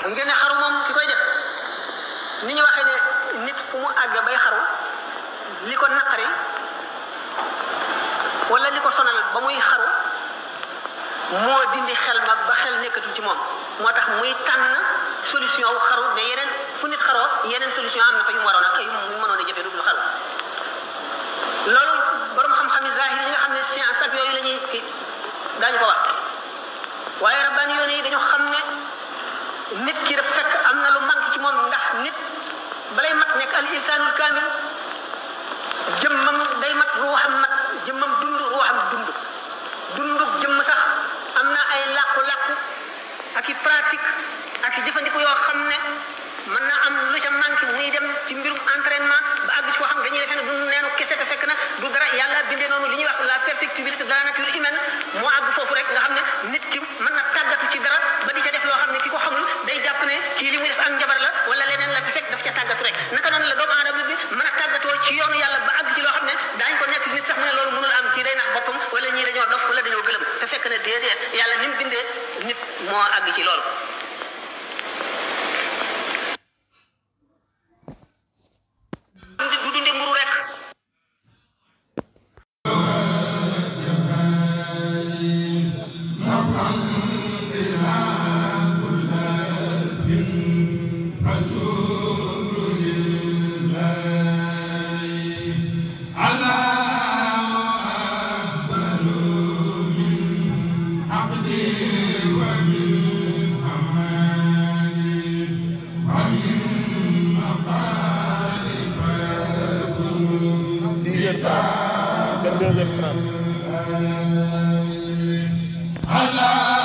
xam ngeen ne xaru moom ki koy def ni ñu waxee ne nit fu mu àgg bay xaru li ko naqari wala li ko sonal ba muy xaru moo dindi xel ma ba xel nekkatul ci moom moo tax muy tànn solution wu xaru ne yeneen fu nit xaroo yeneen solution am na fa yu mu waroon a yu mu mënoon a jëfee lu dul xaru loolu borom xam-xam yi zahir yi nga xam ne science ak yooyu la ñuy kii daañu ko wax waaye rabbaani yoon yi dañoo xam ne nit ki daf fekk am na lu manque ci moom ndax nit balay mat nekk al insanul kaamil jëmmam day mat ruuxam mat jëmmam dund ruuxam dund dundu jëmm sax am na ay làqu-làqu ak i pratique ak i jëfandiku yoo xam ne mën na am lu ca manqué muy dem ci mbirum entraînement ba àgg ci koo xam dañuy defee ne du neenu kese te fekk na du dara yàlla bindee noonu li ñuy wax la perfectibilité de la nature humaine moo àgg foofu rek nga xam ne nit ki mën na tàggatu ci dara ba di ca def loo xam ne ki ko xamul day jàpp ne kii li muy def ak njabar la wala leneen la te fekk daf ca tàggatu rek naka noonu la doomu aadama bi mën a tàggatoo ci yoonu yàlla ba àgg ci loo xam ne daañu ko nekk nit sax mu ne loolu mënul am kii day nax boppam wala ñii dañoo dof wala dañoo gëlëm te fekk ne déedéet yàlla ni mu bindee nit moo àgg ci loolu du dunde mburu rek la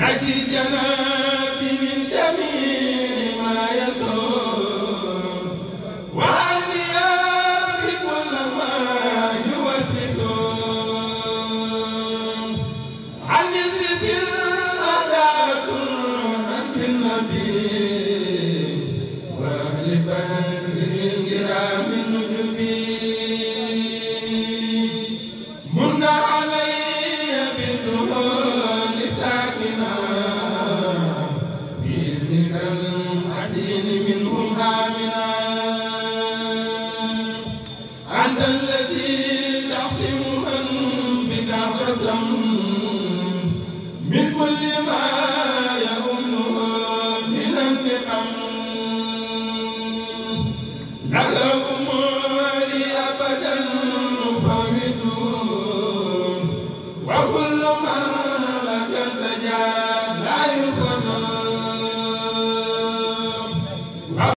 نجي جنابي من أنت الذي تعصم من بك قسم